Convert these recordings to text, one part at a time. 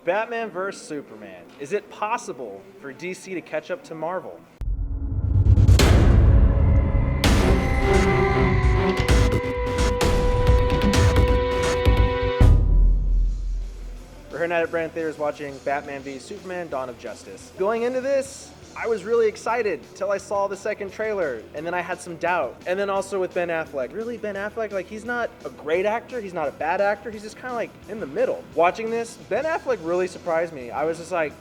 Batman vs. Superman. Is it possible for DC to catch up to Marvel? We're here tonight at Brand Theaters watching Batman v Superman: Dawn of Justice. Going into this, I was really excited till I saw the second trailer, and then I had some doubt. And then also with Ben Affleck. Really, Ben Affleck, like, he's not a great actor, he's not a bad actor, he's just kind of like in the middle. Watching this, Ben Affleck really surprised me. I was just like,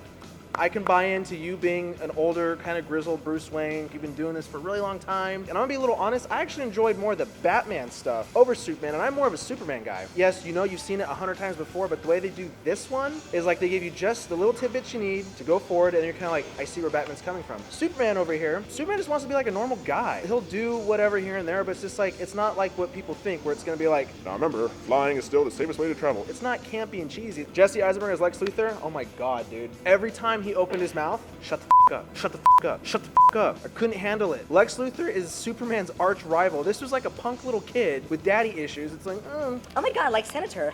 I can buy into you being an older, kind of grizzled Bruce Wayne. You've been doing this for a really long time. And I'm gonna be a little honest, I actually enjoyed more the Batman stuff over Superman, and I'm more of a Superman guy. Yes, you know you've seen it 100 times before, but the way they do this one is like they give you just the little tidbits you need to go forward, and you're kind of like, I see where Batman's coming from. Superman over here, Superman just wants to be like a normal guy. He'll do whatever here and there, but it's just like, it's not like what people think, where it's gonna be like, now remember, flying is still the safest way to travel. It's not campy and cheesy. Jesse Eisenberg as Lex Luthor, oh my god, dude. Every time he opened his mouth, shut the f up, shut the f up, shut the f up. I couldn't handle it. Lex Luthor is Superman's arch rival. This was like a punk little kid with daddy issues. It's like, Oh my god, like Senator.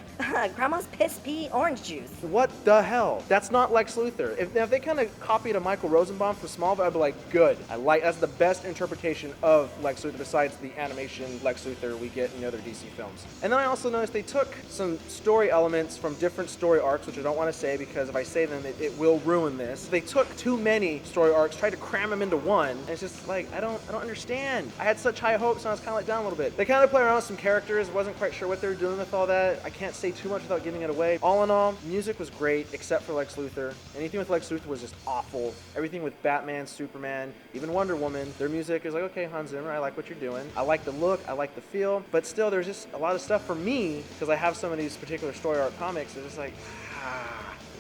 Grandma's piss pee orange juice. what the hell? That's not Lex Luthor. If they kind of copied a Michael Rosenbaum from Smallville, I'd be like, good. That's the best interpretation of Lex Luthor besides the animation Lex Luthor we get in the other DC films. And then I also noticed they took some story elements from different story arcs, which I don't want to say because if I say them, it will ruin this. They took too many story arcs, tried to cram them into one, and it's just like, I don't understand. I had such high hopes, and I was kind of let down a little bit. They kind of play around with some characters, wasn't quite sure what they were doing with all that. I can't say too much without giving it away. All in all, music was great, except for Lex Luthor. Anything with Lex Luthor was just awful. Everything with Batman, Superman, even Wonder Woman, their music is like, okay, Hans Zimmer, I like what you're doing. I like the look, I like the feel, but still there's just a lot of stuff for me, because I have some of these particular story arc comics, it's just like,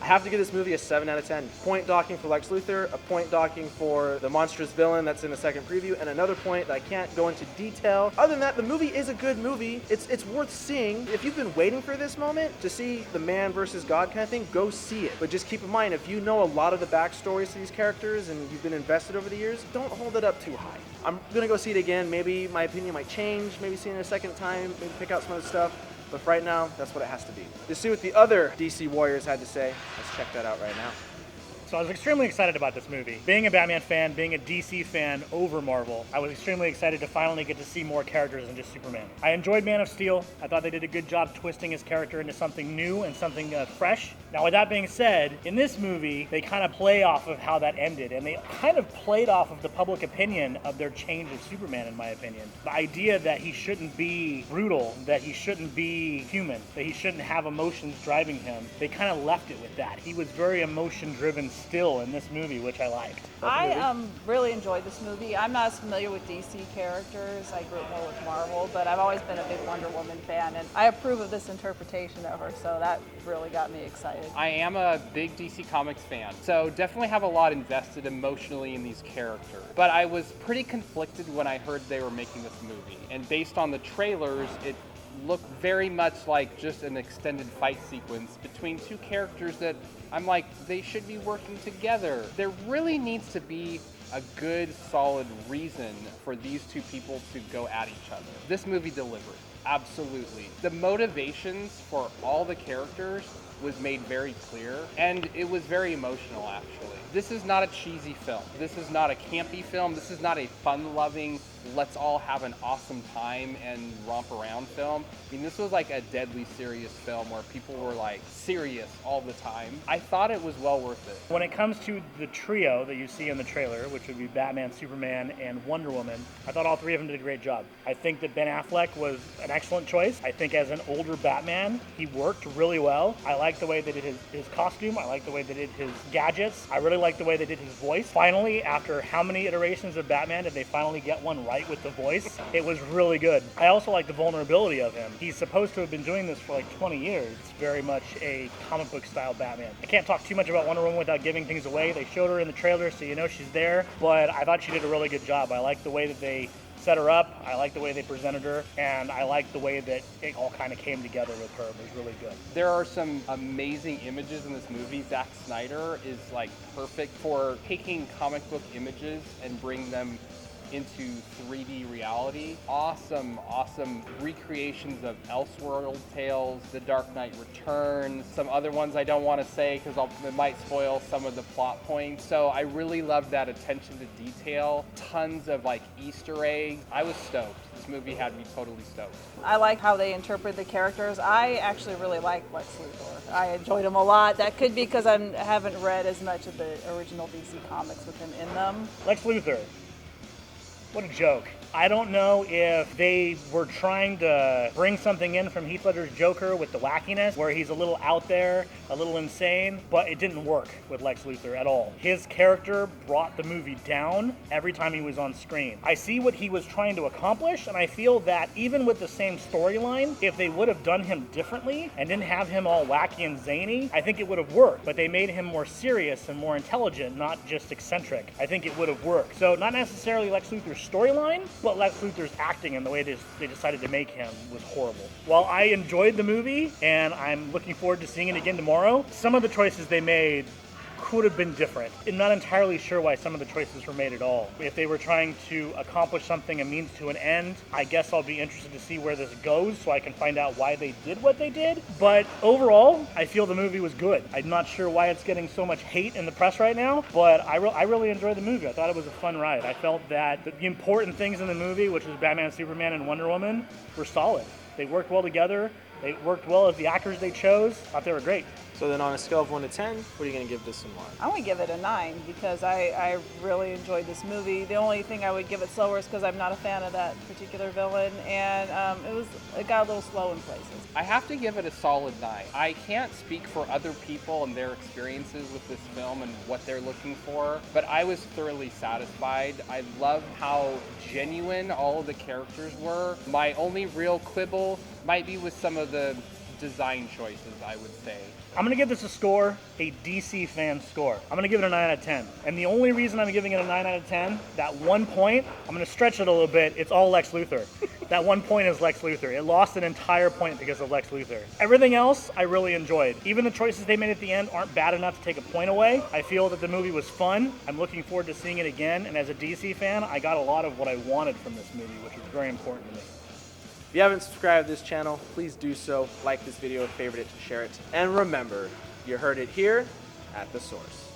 I have to give this movie a 7 out of 10. Point docking for Lex Luthor, a point docking for the monstrous villain that's in the second preview, and another point that I can't go into detail. Other than that, the movie is a good movie. It's worth seeing. If you've been waiting for this moment to see the man versus God kind of thing, go see it. But just keep in mind, if you know a lot of the backstories to these characters and you've been invested over the years, don't hold it up too high. I'm gonna go see it again. Maybe my opinion might change. Maybe see it a second time. Maybe pick out some other stuff. But for right now, that's what it has to be. To see what the other DC Warriors had to say, let's check that out right now. So I was extremely excited about this movie. Being a Batman fan, being a DC fan over Marvel, I was extremely excited to finally get to see more characters than just Superman. I enjoyed Man of Steel. I thought they did a good job twisting his character into something new and something fresh. Now with that being said, in this movie, they kind of play off of how that ended, and they kind of played off of the public opinion of their change of Superman, in my opinion. The idea that he shouldn't be brutal, that he shouldn't be human, that he shouldn't have emotions driving him, they kind of left it with that. He was very emotion-driven still in this movie, which I liked. I really enjoyed this movie. I'm not as familiar with DC characters. I grew up more with Marvel, but I've always been a big Wonder Woman fan, and I approve of this interpretation of her, so that really got me excited. I am a big DC Comics fan, so definitely have a lot invested emotionally in these characters. But I was pretty conflicted when I heard they were making this movie, and based on the trailers, it looked very much like just an extended fight sequence between two characters that I'm like, they should be working together. There really needs to be a good, solid reason for these two people to go at each other. This movie delivered, absolutely. The motivations for all the characters was made very clear, and it was very emotional, actually. This is not a cheesy film. This is not a campy film. This is not a fun-loving, let's all have an awesome time and romp around film. I mean, this was like a deadly serious film where people were like serious all the time. I thought it was well worth it. When it comes to the trio that you see in the trailer, which would be Batman, Superman, and Wonder Woman, I thought all three of them did a great job. I think that Ben Affleck was an excellent choice. I think as an older Batman, he worked really well. I like the way they did his costume. I like the way they did his gadgets. I really like the way they did his voice. Finally, after how many iterations of Batman did they finally get one right with the voice? It was really good. I also like the vulnerability of him. He's supposed to have been doing this for like 20 years. It's very much a comic book style Batman. I can't talk too much about Wonder Woman without giving things away. They showed her in the trailer, so you know she's there, but I thought she did a really good job. I like the way that they set her up, I like the way they presented her, and I like the way that it all kind of came together with her. It was really good. There are some amazing images in this movie. Zack Snyder is like perfect for taking comic book images and bring them into 3D reality. Awesome, awesome recreations of Elseworld tales, The Dark Knight Returns, some other ones I don't want to say because it might spoil some of the plot points. So I really loved that attention to detail. Tons of like Easter eggs. I was stoked. This movie had me totally stoked. I like how they interpret the characters. I actually really like Lex Luthor. I enjoyed him a lot. That could be because I haven't read as much of the original DC comics with him in them. Lex Luthor. What a joke. I don't know if they were trying to bring something in from Heath Ledger's Joker with the wackiness, where he's a little out there, a little insane, but it didn't work with Lex Luthor at all. His character brought the movie down every time he was on screen. I see what he was trying to accomplish, and I feel that even with the same storyline, if they would have done him differently and didn't have him all wacky and zany, I think it would have worked. But they made him more serious and more intelligent, not just eccentric. I think it would have worked. So not necessarily Lex Luthor's storyline, but Lex Luthor's acting and the way they decided to make him was horrible. While I enjoyed the movie, and I'm looking forward to seeing it again tomorrow, some of the choices they made could have been different. I'm not entirely sure why some of the choices were made at all. If they were trying to accomplish something, a means to an end, I guess I'll be interested to see where this goes so I can find out why they did what they did. But overall, I feel the movie was good. I'm not sure why it's getting so much hate in the press right now, but I really enjoyed the movie. I thought it was a fun ride. I felt that the important things in the movie, which was Batman, Superman, and Wonder Woman, were solid. They worked well together. They worked well as the actors they chose. I thought they were great. So then on a scale of 1 to 10, what are you going to give this one? I'm going to give it a 9 because I really enjoyed this movie. The only thing I would give it slower is because I'm not a fan of that particular villain, and it got a little slow in places. I have to give it a solid 9. I can't speak for other people and their experiences with this film and what they're looking for, but I was thoroughly satisfied. I love how genuine all of the characters were. My only real quibble might be with some of the design choices, I would say. I'm going to give this a score, a DC fan score. I'm going to give it a 9 out of 10. And the only reason I'm giving it a 9 out of 10, that one point, I'm going to stretch it a little bit, it's all Lex Luthor. That one point is Lex Luthor. It lost an entire point because of Lex Luthor. Everything else, I really enjoyed. Even the choices they made at the end aren't bad enough to take a point away. I feel that the movie was fun. I'm looking forward to seeing it again. And as a DC fan, I got a lot of what I wanted from this movie, which was very important to me. If you haven't subscribed to this channel, please do so. Like this video, favorite it, share it. And remember, you heard it here at The Source.